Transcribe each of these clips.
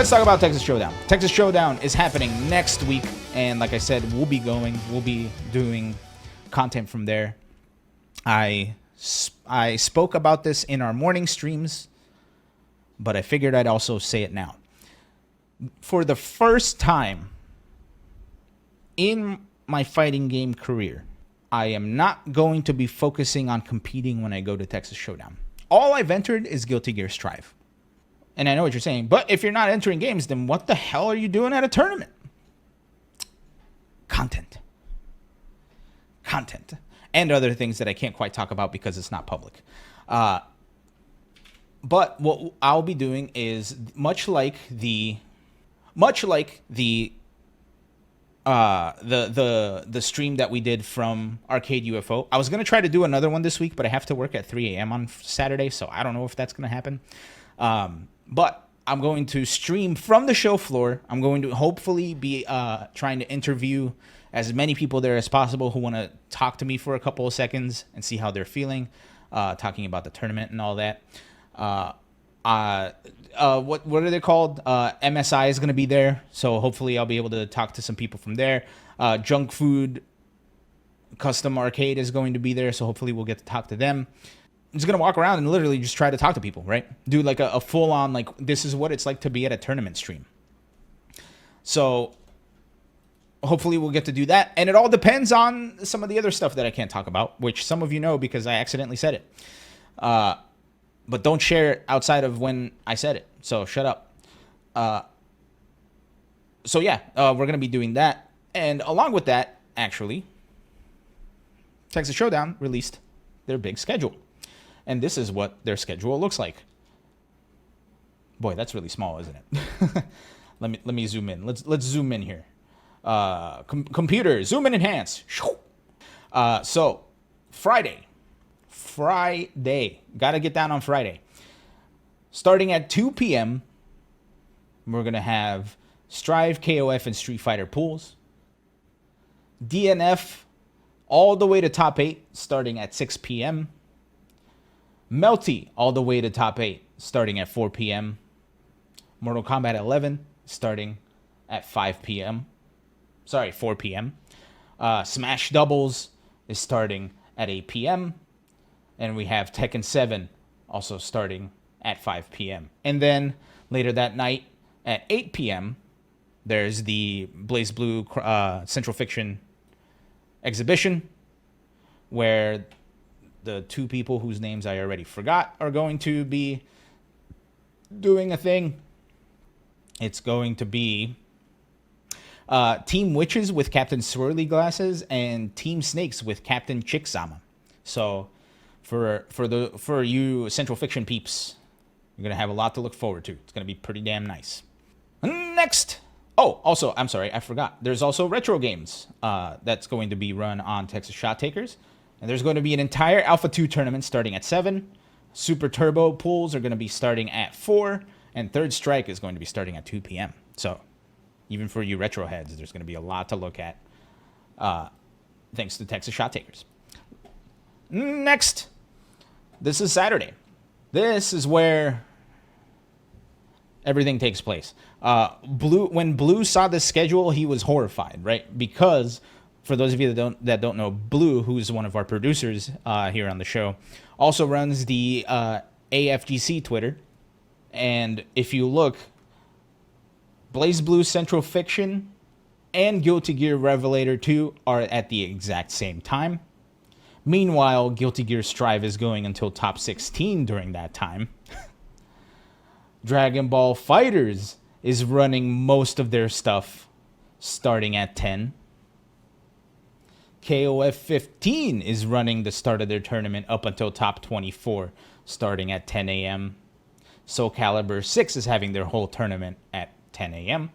let's talk about Texas Showdown. Texas Showdown is happening next week, and like I said, we'll be doing content from there. I spoke about this in our morning streams, but I figured I'd also say it now. For the first time in my fighting game career, I am not going to be focusing on competing when I go to Texas Showdown. All I've entered is Guilty Gear Strive. And I know what you're saying, but if you're not entering games, then what the hell are you doing at a tournament? Content. And other things that I can't quite talk about because it's not public. But what I'll be doing is much like the stream that we did from Arcade UFO. I was going to try to do another one this week, but I have to work at 3 a.m. on Saturday, so I don't know if that's going to happen. But I'm going to stream from the show floor. I'm going to hopefully be trying to interview as many people there as possible who want to talk to me for a couple of seconds and see how they're feeling, talking about the tournament and all that. What are they called? MSI is going to be there, so hopefully I'll be able to talk to some people from there. Junk Food Custom Arcade is going to be there, so hopefully we'll get to talk to them. I'm just going to walk around and literally just try to talk to people, right? Do like a full-on, like, this is what it's like to be at a tournament stream. So hopefully we'll get to do that. And it all depends on some of the other stuff that I can't talk about, which some of you know because I accidentally said it. But don't share it outside of when I said it. So shut up. So yeah, we're going to be doing that. And along with that, actually, Texas Showdown released their big schedule. And this is what their schedule looks like. Boy, that's really small, isn't it? let me zoom in. Let's zoom in here. Computer, zoom in, enhance. So Friday. Gotta get down on Friday. Starting at 2 p.m., we're going to have Strive, KOF, and Street Fighter pools. DNF all the way to top 8, starting at 6 p.m. Melty all the way to top 8, starting at 4 p.m. Mortal Kombat 11, starting at 5 p.m. Sorry, 4 p.m. Smash Doubles is starting at 8 p.m., and we have Tekken 7 also starting at 5 p.m. And then later that night at 8 p.m., there's the Blaze Blue Central Fiction exhibition, where the two people whose names I already forgot are going to be doing a thing. It's going to be Team Witches with Captain Swirly Glasses and Team Snakes with Captain Chicksama. So for you Central Fiction peeps, you're going to have a lot to look forward to. It's going to be pretty damn nice. Next. Oh, also, I'm sorry, I forgot. There's also retro games that's going to be run on Texas Shot Takers. And there's going to be an entire Alpha 2 tournament starting at 7. Super Turbo pools are going to be starting at 4. And Third Strike is going to be starting at 2 p.m. So even for you retro heads, there's going to be a lot to look at thanks to Texas Shot Takers. Next. This is Saturday. This is where everything takes place. When Blue saw this schedule, he was horrified, right? Because for those of you that don't know, Blue, who's one of our producers here on the show, also runs the AFGC Twitter. And if you look, Blaze Blue Central Fiction and Guilty Gear Revelator 2 are at the exact same time. Meanwhile, Guilty Gear Strive is going until top 16 during that time. Dragon Ball FighterZ is running most of their stuff starting at 10. KOF 15 is running the start of their tournament up until top 24 starting at 10 a.m. Soul Calibur 6 is having their whole tournament at 10 a.m.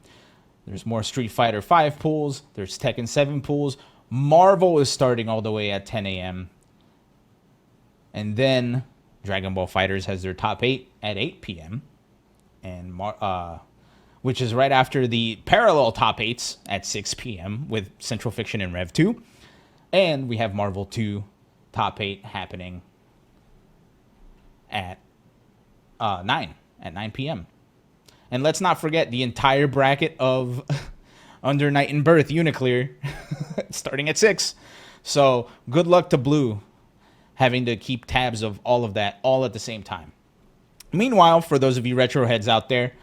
There's more Street Fighter 5 pools. There's Tekken 7 pools. Marvel is starting all the way at 10 a.m. And then Dragon Ball FighterZ has their top 8 at 8 p.m. And which is right after the parallel top 8s at 6 p.m. with Central Fiction and Rev 2. And we have Marvel 2 top 8 happening at 9 p.m. And let's not forget the entire bracket of Under Night and Birth Uniclear starting at 6. So good luck to Blue having to keep tabs of all of that all at the same time. Meanwhile, for those of you retro heads out there,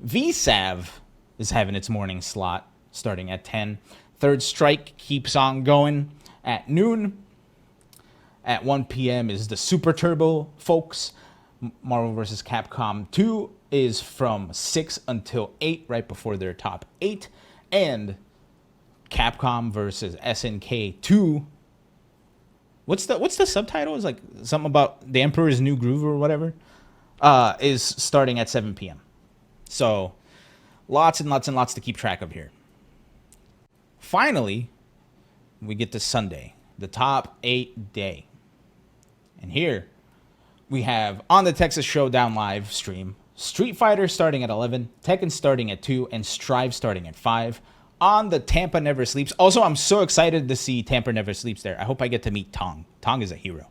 VSAV is having its morning slot starting at 10. Third Strike keeps on going at noon. At 1 p.m. is the Super Turbo, folks. Marvel vs. Capcom 2 is from 6 until 8, right before their top 8. And Capcom versus SNK 2. What's the subtitle? It's like something about the Emperor's New Groove or whatever. Is starting at 7 p.m. So lots and lots and lots to keep track of here. Finally, we get to Sunday, the top 8 day. And here we have on the Texas Showdown live stream, Street Fighter starting at 11, Tekken starting at 2, and Strive starting at 5. On the Tampa Never Sleeps. Also, I'm so excited to see Tampa Never Sleeps there. I hope I get to meet Tong. Tong is a hero.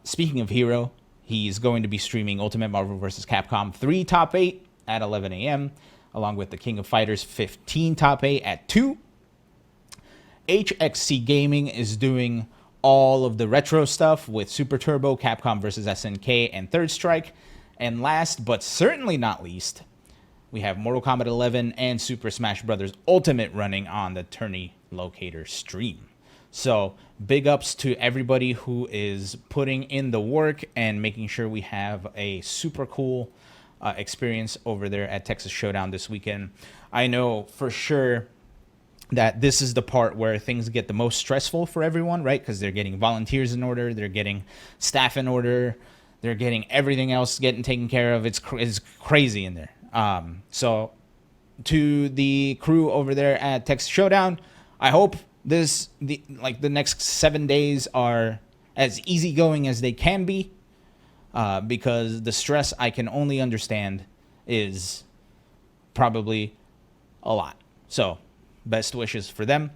Speaking of hero, he's going to be streaming Ultimate Marvel vs. Capcom 3 top 8 at 11 a.m., along with the King of Fighters 15 top 8 at 2. HXC Gaming is doing all of the retro stuff with Super Turbo, Capcom vs. SNK, and Third Strike. And last but certainly not least, we have Mortal Kombat 11 and Super Smash Bros. Ultimate running on the Tourney Locator stream. So big ups to everybody who is putting in the work and making sure we have a super cool experience over there at Texas Showdown this weekend. I know for sure that this is the part where things get the most stressful for everyone, right? Because they're getting volunteers in order, they're getting staff in order, they're getting everything else getting taken care of. It's crazy in there. So to the crew over there at Texas Showdown, I hope the next 7 days are as easygoing as they can be, because the stress I can only understand is probably a lot. So best wishes for them.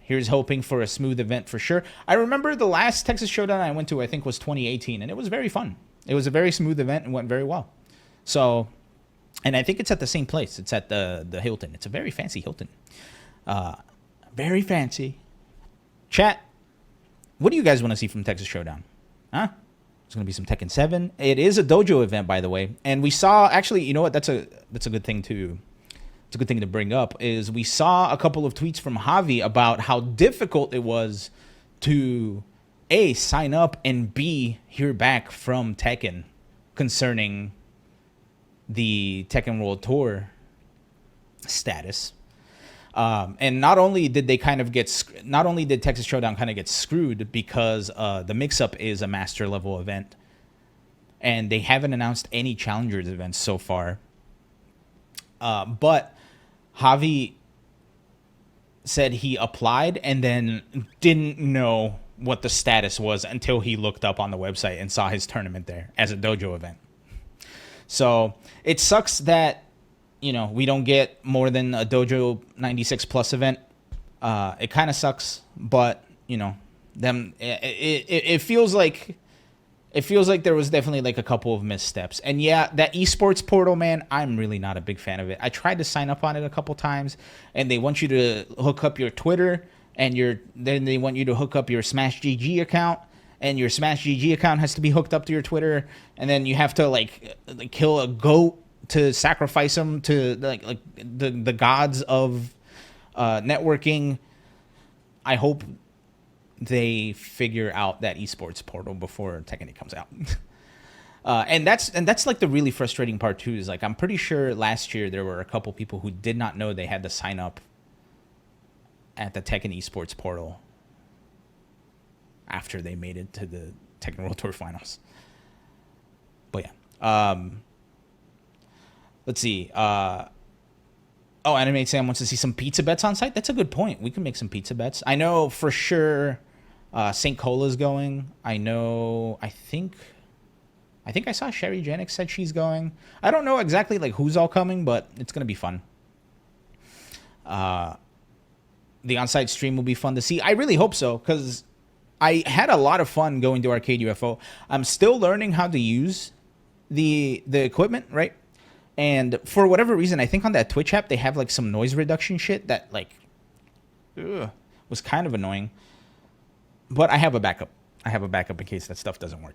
Here's hoping for a smooth event for sure. I remember the last Texas Showdown I went to, I think, was 2018, and it was very fun. It was a very smooth event and went very well. So, and I think it's at the same place. It's at the Hilton. It's a very fancy Hilton. Very fancy. Chat, what do you guys want to see from Texas Showdown? Huh? There's going to be some Tekken 7. It is a dojo event, by the way. And we saw, actually, you know what? That's a good thing to... It's a good thing to bring up, is we saw a couple of tweets from Javi about how difficult it was to A, sign up, and B, hear back from Tekken concerning the Tekken World Tour status. And not only did Texas Showdown kind of get screwed because the mix-up is a master level event, and they haven't announced any challengers events so far. But Javi said he applied and then didn't know what the status was until he looked up on the website and saw his tournament there as a dojo event. So it sucks that, we don't get more than a Dojo 96 Plus event. It kind of sucks, but, it feels like... It feels like there was definitely like a couple of missteps. And yeah, that esports portal, man, I'm really not a big fan of it. I tried to sign up on it a couple times, and they want you to hook up your Twitter, and then they want you to hook up your Smash GG account, and your Smash GG account has to be hooked up to your Twitter, and then you have to like kill a goat to sacrifice them to like the gods of networking. I hope they figure out that esports portal before Tekken 8 comes out. And that's like the really frustrating part too, is like, I'm pretty sure last year there were a couple people who did not know they had to sign up at the Tekken esports portal after they made it to the Tekken World Tour finals. But yeah. Let's see. Animate Sam wants to see some pizza bets on site. That's a good point. We can make some pizza bets. I know for sure St. Cola's going. I think I saw Sherry Janik said she's going. I don't know exactly like who's all coming, but it's going to be fun. The on-site stream will be fun to see. I really hope so, because I had a lot of fun going to Arcade UFO. I'm still learning how to use the equipment, right? And for whatever reason, I think on that Twitch app, they have like some noise reduction shit that like was kind of annoying. But I have a backup. I have a backup in case that stuff doesn't work.